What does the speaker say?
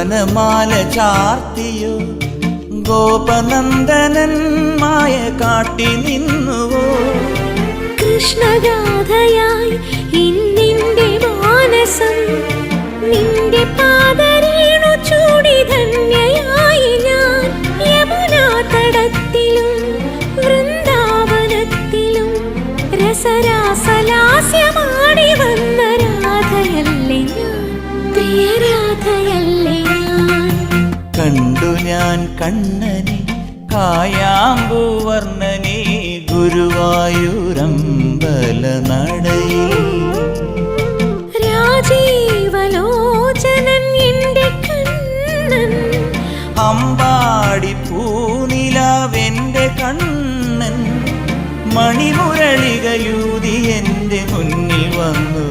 വനമാല ചാർത്തിയോ ഗോപനന്ദനൻ മായ കാട്ടി നിന്നുവോ കൃഷ്ണഗാഥയായി ഇന്നിന്റെ മാനസം നിന്റെ പാദരേണു ചൂടി ധന്യയായി ഞാൻ യമുനാ തടത്തിലും വൃന്ദാവനത്തിലും രസരാസലാസ്യമാടി വന്ന രാധയല്ലേ ഞാൻ പ്രിയരാധയല്ലേ ഞാൻ കണ്ടു ഞാൻ കണ്ണനെ കായാമ്പൂവർണ്ണനെ ഗുരുവായൂരമ്പല നടയിൽ രാജീവലോചനൻ എന്റെ കണ്ണൻ അമ്പാടി പൂനിലാവെന്റെ കണ്ണൻ മണിമുരളികയൂതി എന്റെ മുന്നിൽ വന്നു